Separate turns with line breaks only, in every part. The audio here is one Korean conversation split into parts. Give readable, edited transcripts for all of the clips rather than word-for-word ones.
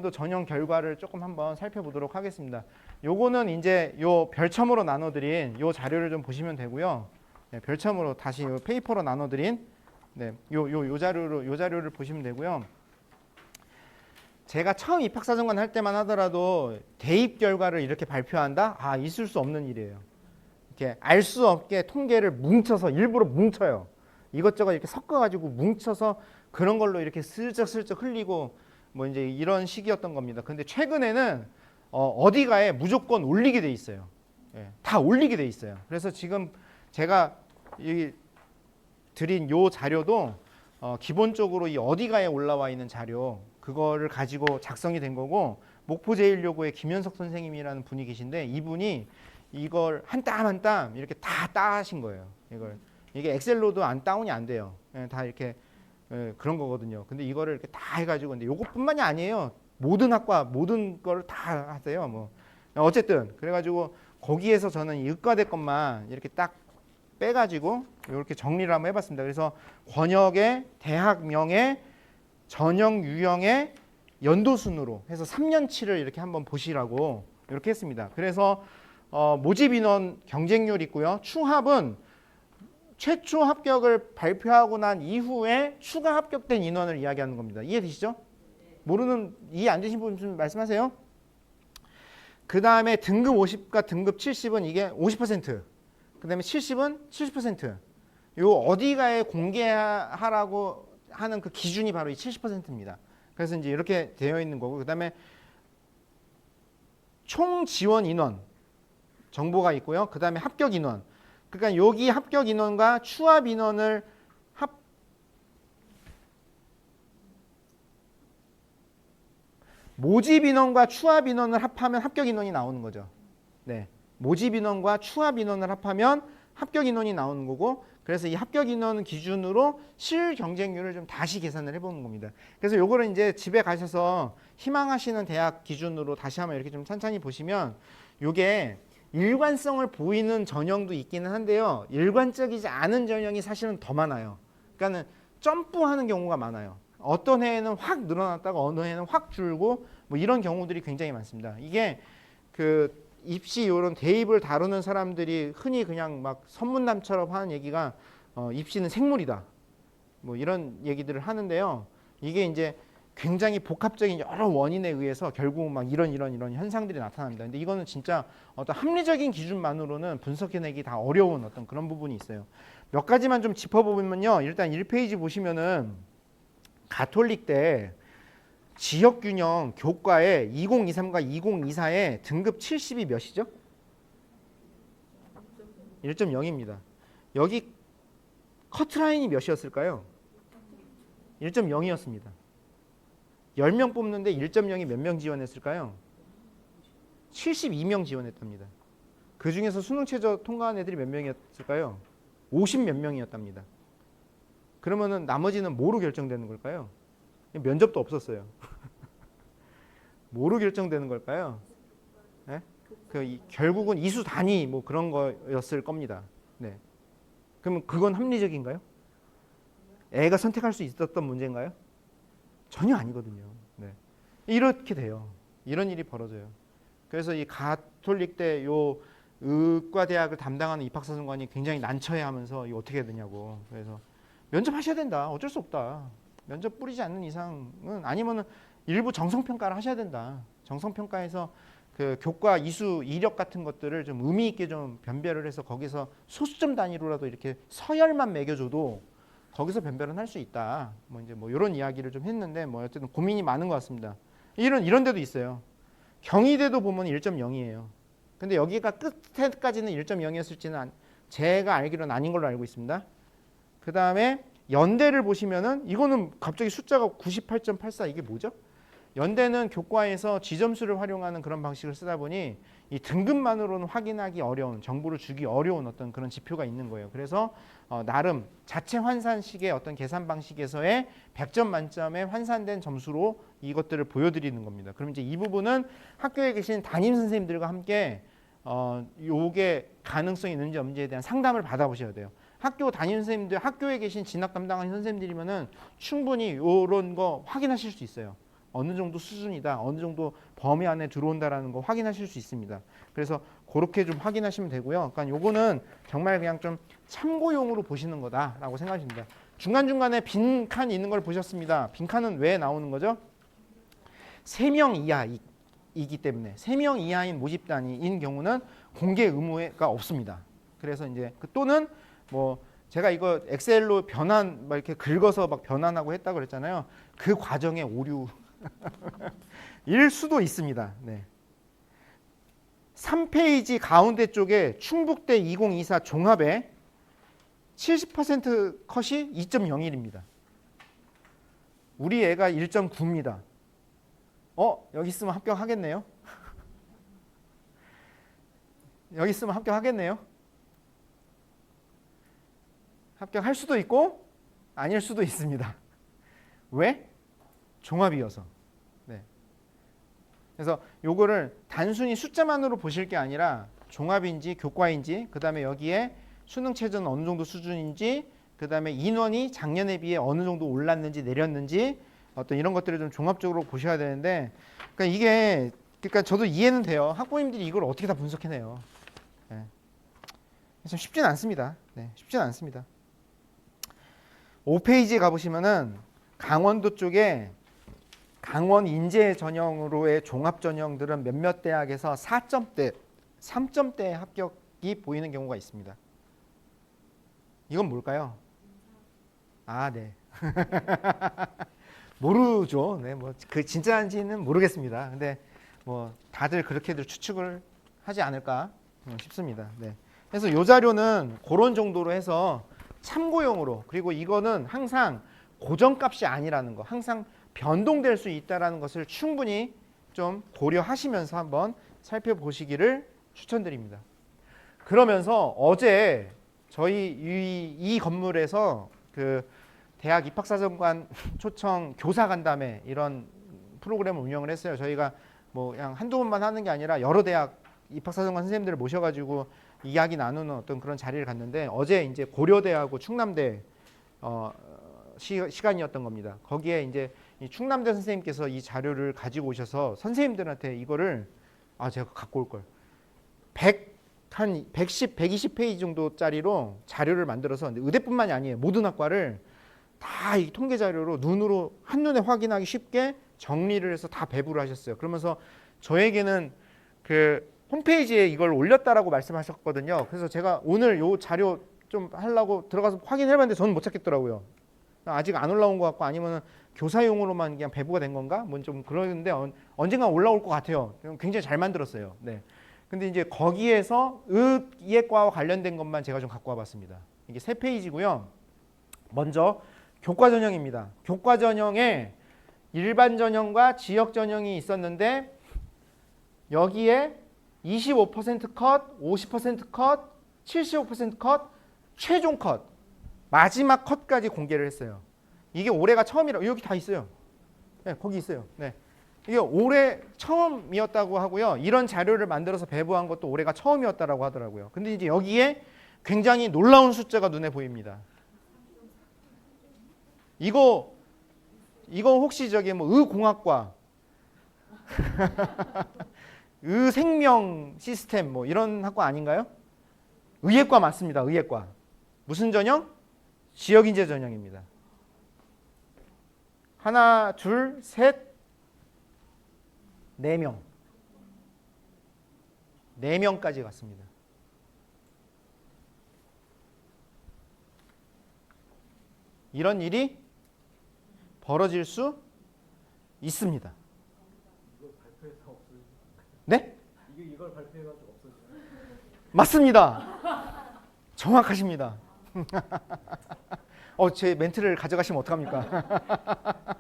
이번에도 전형 결과를 조금 한번 살펴보도록 하겠습니다. 요거는 이제 요 별첨으로 나눠드린 요 자료를 좀 보시면 되고요. 네, 별첨으로 다시 요 페이퍼로 나눠드린 네, 요 자료를 보시면 되고요. 제가 처음 입학사정관 할 때만 하더라도 대입 결과를 이렇게 발표한다? 아, 있을 수 없는 일이에요. 이렇게 알 수 없게 통계를 뭉쳐서 일부러 뭉쳐요. 이것저것 이렇게 섞어가지고 뭉쳐서 그런 걸로 이렇게 슬쩍슬쩍 흘리고 뭐 이제 이런 식이었던 겁니다. 근데 최근에는 어디가에 무조건 올리게 돼 있어요. 예, 다 올리게 돼 있어요. 그래서 지금 제가 이 드린 요 자료도 기본적으로 이 어디가에 올라와 있는 자료 그거를 가지고 작성이 된 거고 목포제일여고의 김현석 선생님이라는 분이 계신데 이분이 이걸 한 땀 한 땀 이렇게 다 따신 거예요. 이게 엑셀로도 다운이 안 돼요. 예, 다 이렇게 그런 거거든요. 근데 이거를 이렇게 다 해가지고 근데 요것뿐만이 아니에요. 모든 학과 모든 거를 다 하세요. 뭐 어쨌든 그래가지고 거기에서 저는 이 의과대 것만 이렇게 딱 빼가지고 이렇게 정리를 한번 해봤습니다. 그래서 권역의 대학명의 전형 유형의 연도순으로 해서 3년치를 이렇게 한번 보시라고 이렇게 했습니다. 그래서 모집 인원 경쟁률 있고요. 충합은 최초 합격을 발표하고 난 이후에 추가 합격된 인원을 이야기하는 겁니다. 이해되시죠? 이해 안 되신 분 말씀하세요. 그 다음에 등급 50과 등급 70은 이게 50%. 그 다음에 70은 70%. 요 어디가에 공개하라고 하는 그 기준이 바로 이 70%입니다. 그래서 이제 이렇게 되어 있는 거고, 그 다음에 총 지원 인원 정보가 있고요. 그 다음에 합격 인원. 그러니까 여기 합격 인원과 추합 인원을 모집 인원과 추합 인원을 합하면 합격 인원이 나오는 거죠. 네, 모집 인원과 추합 인원을 합하면 합격 인원이 나오는 거고, 그래서 이 합격 인원 기준으로 실 경쟁률을 좀 다시 계산을 해보는 겁니다. 그래서 요거를 이제 집에 가셔서 희망하시는 대학 기준으로 다시 한번 이렇게 좀 천천히 보시면 요게 일관성을 보이는 전형도 있기는 한데요. 일관적이지 않은 전형이 사실은 더 많아요. 그러니까는 점프하는 경우가 많아요. 어떤 해에는 확 늘어났다가 어느 해에는 확 줄고 뭐 이런 경우들이 굉장히 많습니다. 이게 그 입시 이런 대입을 다루는 사람들이 흔히 그냥 막 선문담처럼 하는 얘기가 입시는 생물이다. 뭐 이런 얘기들을 하는데요. 이게 이제 굉장히 복합적인 여러 원인에 의해서 결국 막 이런 현상들이 나타납니다. 근데 이거는 진짜 어떤 합리적인 기준만으로는 분석해내기 다 어려운 어떤 그런 부분이 있어요. 몇 가지만 좀 짚어보면요. 일단 1페이지 보시면은 가톨릭 때 지역균형 교과에 2023과 2024에 등급 70이 몇이죠? 1.0입니다. 여기 커트라인이 몇이었을까요? 1.0이었습니다. 10명 뽑는데 1.0이 몇 명 지원했을까요? 72명 지원했답니다. 그 중에서 수능 최저 통과한 애들이 몇 명이었을까요? 50 몇 명이었답니다. 그러면은 나머지는 뭐로 결정되는 걸까요? 면접도 없었어요. 뭐로 결정되는 걸까요? 네? 결국은 이수 단위 뭐 그런 거였을 겁니다. 네. 그러면 그건 합리적인가요? 애가 선택할 수 있었던 문제인가요? 전혀 아니거든요. 네. 이렇게 돼요. 이런 일이 벌어져요. 그래서 이 가톨릭 때 요 의과대학을 담당하는 입학사정관이 굉장히 난처해하면서 이거 어떻게 해야 되냐고. 그래서 면접하셔야 된다. 어쩔 수 없다. 면접 뿌리지 않는 이상은 아니면은 일부 정성평가를 하셔야 된다. 정성평가에서 그 교과 이수 이력 같은 것들을 좀 의미 있게 좀 변별을 해서 거기서 소수점 단위로라도 이렇게 서열만 매겨줘도 거기서 변별은 할 수 있다. 뭐 이제 뭐 이런 이야기를 좀 했는데 뭐 어쨌든 고민이 많은 것 같습니다. 이런 데도 있어요. 경희대도 보면 1.0이에요. 근데 여기가 끝에까지는 1.0이었을지는 제가 알기로는 아닌 걸로 알고 있습니다. 그 다음에 연대를 보시면은 이거는 갑자기 숫자가 98.84 이게 뭐죠? 연대는 교과에서 지점수를 활용하는 그런 방식을 쓰다 보니 이 등급만으로는 확인하기 어려운, 정보를 주기 어려운 어떤 그런 지표가 있는 거예요. 그래서 나름 자체 환산식의 어떤 계산 방식에서의 100점 만점에 환산된 점수로 이것들을 보여드리는 겁니다. 그럼 이제 이 부분은 학교에 계신 담임 선생님들과 함께 요게 가능성이 있는지 없는지에 대한 상담을 받아보셔야 돼요. 학교 담임 선생님들, 학교에 계신 진학 담당하는 선생님들이면은 충분히 이런 거 확인하실 수 있어요. 어느 정도 수준이다, 어느 정도 범위 안에 들어온다라는 거 확인하실 수 있습니다. 그래서 그렇게 좀 확인하시면 되고요. 그러니까 요거는 정말 그냥 좀 참고용으로 보시는 거다라고 생각하십니다. 중간중간에 빈 칸 있는 걸 보셨습니다. 빈 칸은 왜 나오는 거죠? 3명 이하이기 때문에 3명 이하인 모집 단위인 경우는 공개 의무가 없습니다. 그래서 이제 또는 뭐 제가 이거 엑셀로 변환 막 이렇게 긁어서 막 변환하고 했다고 그랬잖아요. 그 과정의 오류일 수도 있습니다. 네. 3페이지 가운데 쪽에 충북대 2024 종합에 70% 컷이 2.01입니다. 우리 애가 1.9입니다. 여기 있으면 합격하겠네요. 여기 있으면 합격하겠네요. 합격할 수도 있고 아닐 수도 있습니다. 왜? 종합이어서. 네. 그래서 요거를 단순히 숫자만으로 보실 게 아니라 종합인지 교과인지, 그 다음에 여기에 수능 최저는 어느 정도 수준인지, 그 다음에 인원이 작년에 비해 어느 정도 올랐는지 내렸는지, 어떤 이런 것들을 좀 종합적으로 보셔야 되는데, 그러니까 저도 이해는 돼요. 학부모님들이 이걸 어떻게 다 분석해내요. 네. 참 쉽진 않습니다. 네, 쉽진 않습니다. 5페이지에 가보시면은 강원도 쪽에 강원 인재 전형으로의 종합 전형들은 몇몇 대학에서 4점대, 3점대 합격이 보이는 경우가 있습니다. 이건 뭘까요? 네. 모르죠. 네, 뭐 그 진짜인지는 모르겠습니다. 근데 뭐 다들 그렇게들 추측을 하지 않을까 싶습니다. 네. 그래서 이 자료는 그런 정도로 해서 참고용으로, 그리고 이거는 항상 고정값이 아니라는 거, 항상 변동될 수 있다는 것을 충분히 좀 고려하시면서 한번 살펴보시기를 추천드립니다. 그러면서 어제 저희 이 건물에서 그 대학 입학사정관 초청 교사 간담회 이런 프로그램을 운영을 했어요. 저희가 뭐 그냥 한두 번만 하는 게 아니라 여러 대학 입학사정관 선생님들을 모셔가지고 이야기 나누는 어떤 그런 자리를 갔는데, 어제 이제 고려대하고 충남대 시간이었던 겁니다. 거기에 이제 이 충남대 선생님께서 이 자료를 가지고 오셔서 선생님들한테 이거를 제가 갖고 올 걸, 한 110, 120페이지 정도짜리로 자료를 만들어서, 의대뿐만이 아니에요. 모든 학과를 다 이 통계 자료로 눈으로 한눈에 확인하기 쉽게 정리를 해서 다 배부를 하셨어요. 그러면서 저에게는 그 홈페이지에 이걸 올렸다라고 말씀하셨거든요. 그래서 제가 오늘 요 자료 좀 하려고 들어가서 확인해봤는데 저는 못 찾겠더라고요. 아직 안 올라온 것 같고, 아니면 교사용으로만 그냥 배부가 된 건가? 뭐 좀 그러는데 언젠가 올라올 것 같아요. 굉장히 잘 만들었어요. 네. 근데 이제 거기에서 의예과와 관련된 것만 제가 좀 갖고 와봤습니다. 이게 3페이지고요. 먼저 교과 전형입니다. 교과 전형에 일반 전형과 지역 전형이 있었는데, 여기에 25% 컷, 50% 컷, 75% 컷, 최종 컷, 마지막 컷까지 공개를 했어요. 이게 올해가 처음이라, 여기 다 있어요. 네, 거기 있어요. 네. 이게 올해 처음이었다고 하고요. 이런 자료를 만들어서 배부한 것도 올해가 처음이었다라고 하더라고요. 근데 이제 여기에 굉장히 놀라운 숫자가 눈에 보입니다. 이거 혹시 저기 뭐 의공학과, 의생명 시스템 뭐 이런 학과 아닌가요? 의예과 맞습니다. 의예과. 무슨 전형? 지역인재 전형입니다. 하나, 둘, 셋, 4명. 4명까지 갔습니다. 이런 일이 벌어질 수 있습니다. 네?
이걸 발표해가지고 없어지나요?
맞습니다. 정확하십니다. 제 멘트를 가져가시면 어떡합니까?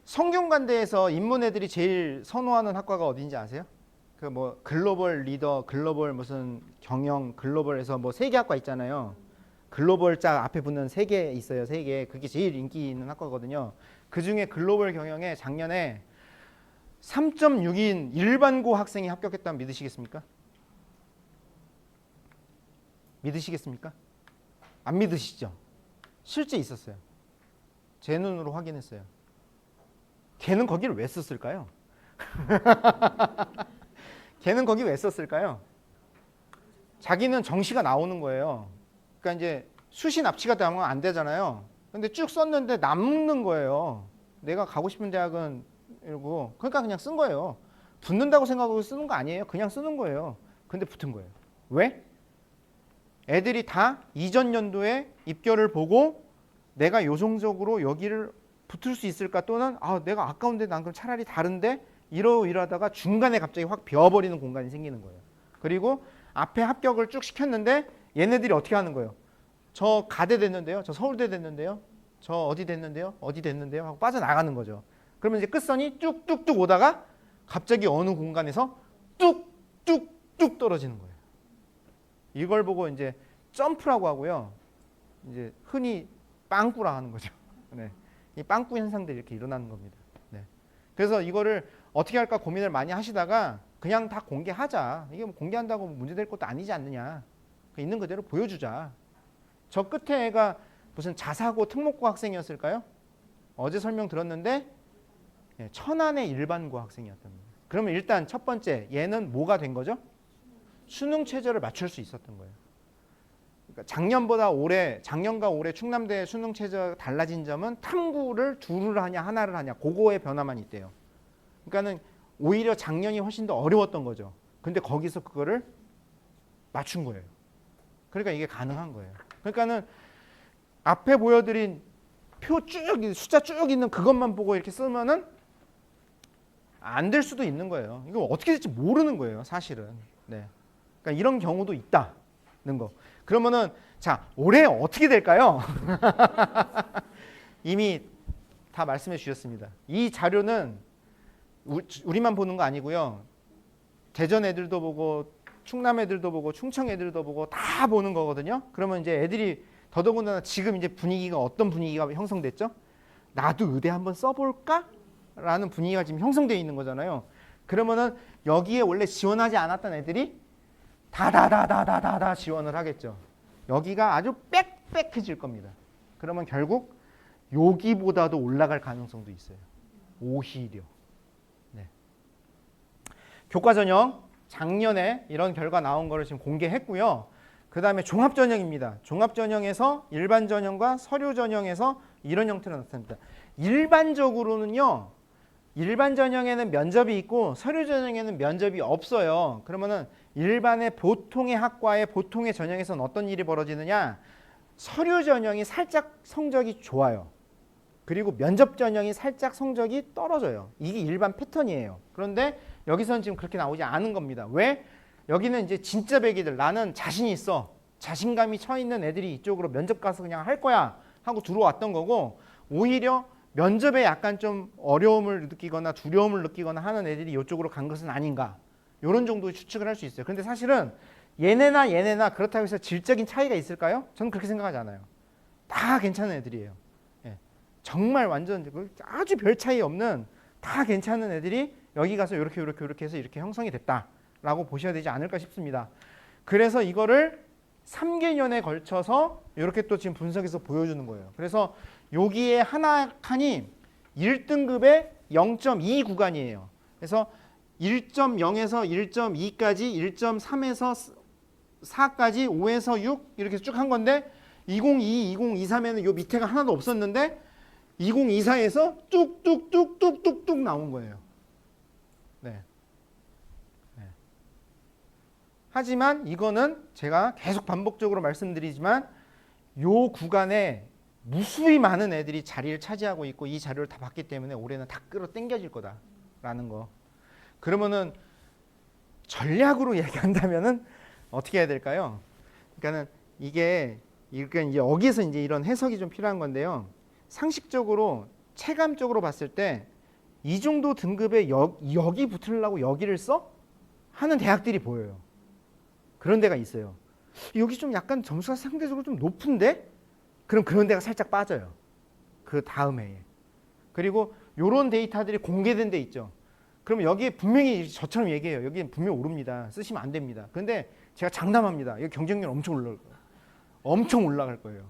성균관대에서 인문애들이 제일 선호하는 학과가 어딘지 아세요? 그 뭐 글로벌 리더, 글로벌 무슨 경영, 글로벌에서 뭐 3개 학과 있잖아요. 글로벌 짝 앞에 붙는 3개 있어요. 3개. 그게 제일 인기 있는 학과거든요. 그 중에 글로벌 경영에 작년에 3.6인 일반고 학생이 합격했다면 믿으시겠습니까? 믿으시겠습니까? 안 믿으시죠? 실제 있었어요. 제 눈으로 확인했어요. 걔는 거기를 왜 썼을까요? 걔는 거기 왜 썼을까요? 자기는 정시가 나오는 거예요. 그러니까 이제 수시 납치가 되면 안 되잖아요. 근데 쭉 썼는데 남는 거예요. 내가 가고 싶은 대학은 이러고 그러니까 그냥 쓴 거예요. 붙는다고 생각하고 쓰는 거 아니에요. 그냥 쓰는 거예요. 근데 붙은 거예요. 왜? 애들이 다 이전 연도에 입결을 보고 내가 요성적으로 여기를 붙을 수 있을까 또는 내가 아까운데 난 그럼 차라리 다른데 이러다가 중간에 갑자기 확 비어버리는 공간이 생기는 거예요. 그리고 앞에 합격을 쭉 시켰는데 얘네들이 어떻게 하는 거예요? 저 가대 됐는데요. 저 서울대 됐는데요. 저 어디 됐는데요. 어디 됐는데요. 하고 빠져나가는 거죠. 그러면 이제 끝선이 뚝뚝뚝 오다가 갑자기 어느 공간에서 뚝뚝뚝 떨어지는 거예요. 이걸 보고 이제 점프라고 하고요. 이제 흔히 빵꾸라 하는 거죠. 네. 이 빵꾸 현상들이 이렇게 일어나는 겁니다. 네. 그래서 이거를 어떻게 할까 고민을 많이 하시다가 그냥 다 공개하자. 이게 뭐 공개한다고 문제될 것도 아니지 않느냐. 있는 그대로 보여주자. 저 끝에 애가 무슨 자사고 특목고 학생이었을까요? 어제 설명 들었는데 천안의 일반고 학생이었던 거예요. 그러면 일단 첫 번째 얘는 뭐가 된 거죠? 수능 최저를 맞출 수 있었던 거예요. 그러니까 작년과 올해 충남대 수능 최저가 달라진 점은 탐구를 둘을 하냐 하나를 하냐 그거의 변화만 있대요. 그러니까는 오히려 작년이 훨씬 더 어려웠던 거죠. 근데 거기서 그거를 맞춘 거예요. 그러니까 이게 가능한 거예요. 그러니까는 앞에 보여드린 표 쭉 숫자 쭉 있는 그것만 보고 이렇게 쓰면은 안 될 수도 있는 거예요. 이거 어떻게 될지 모르는 거예요, 사실은. 네. 그러니까 이런 경우도 있다는 거. 그러면은 자 올해 어떻게 될까요? 이미 다 말씀해 주셨습니다. 이 자료는 우리만 보는 거 아니고요. 대전 애들도 보고 충남 애들도 보고 충청 애들도 보고 다 보는 거거든요. 그러면 이제 애들이 더더군다나 지금 이제 분위기가 어떤 분위기가 형성됐죠? 나도 의대 한번 써볼까? 라는 분위기가 지금 형성되어 있는 거잖아요. 그러면은 여기에 원래 지원하지 않았던 애들이 다다다다다다 지원을 하겠죠. 여기가 아주 빽빽해질 겁니다. 그러면 결국 여기보다도 올라갈 가능성도 있어요. 오히려. 네. 교과전형 작년에 이런 결과 나온 거를 지금 공개했고요. 그 다음에 종합전형입니다. 종합전형에서 일반전형과 서류전형에서 이런 형태로 나타납니다. 일반적으로는요. 일반전형에는 면접이 있고 서류전형에는 면접이 없어요. 그러면은 일반의 보통의 학과의 보통의 전형에서는 어떤 일이 벌어지느냐. 서류전형이 살짝 성적이 좋아요. 그리고 면접전형이 살짝 성적이 떨어져요. 이게 일반 패턴이에요. 그런데 여기서는 지금 그렇게 나오지 않은 겁니다. 왜? 여기는 이제 진짜 배기들 나는 자신이 있어. 자신감이 쳐 있는 애들이 이쪽으로 면접 가서 그냥 할 거야 하고 들어왔던 거고 오히려 면접에 약간 좀 어려움을 느끼거나 두려움을 느끼거나 하는 애들이 이쪽으로 간 것은 아닌가. 이런 정도의 추측을 할 수 있어요. 근데 사실은 얘네나 그렇다고 해서 질적인 차이가 있을까요? 저는 그렇게 생각하지 않아요. 다 괜찮은 애들이에요. 예. 정말 완전 아주 별 차이 없는 다 괜찮은 애들이 여기 가서 이렇게 해서 이렇게 형성이 됐다라고 보셔야 되지 않을까 싶습니다. 그래서 이거를 3개년에 걸쳐서 이렇게 또 지금 분석해서 보여주는 거예요. 그래서 여기에 하나 칸이 1등급의 0.2 구간이에요. 그래서 1.0에서 1.2까지 1.3에서 4까지 5에서 6 이렇게 쭉 한 건데 2022, 2023에는 요 밑에가 하나도 없었는데 2024에서 뚝뚝뚝뚝뚝뚝 나온 거예요. 네. 네. 하지만 이거는 제가 계속 반복적으로 말씀드리지만 요 구간에 무수히 많은 애들이 자리를 차지하고 있고 이 자료를 다 봤기 때문에 올해는 다 끌어 당겨질 거다라는 거. 그러면은 전략으로 얘기한다면은 어떻게 해야 될까요? 그러니까는 이게 이제 여기서 이제 이런 해석이 좀 필요한 건데요. 상식적으로 체감적으로 봤을 때 이 정도 등급에 여기 붙으려고 여기를 써? 하는 대학들이 보여요. 그런 데가 있어요. 여기 좀 약간 점수가 상대적으로 좀 높은데? 그럼 그런 데가 살짝 빠져요. 그 다음 해에. 그리고 이런 데이터들이 공개된 데 있죠. 그럼 여기에 분명히 저처럼 얘기해요. 여기는 분명 오릅니다. 쓰시면 안 됩니다. 그런데 제가 장담합니다. 여기 경쟁률 엄청 올라갈 거예요. 엄청 올라갈 거예요.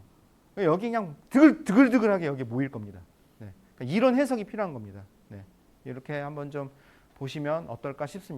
여기 그냥 드글드글하게 여기 모일 겁니다. 네. 그러니까 이런 해석이 필요한 겁니다. 네. 이렇게 한번 좀 보시면 어떨까 싶습니다.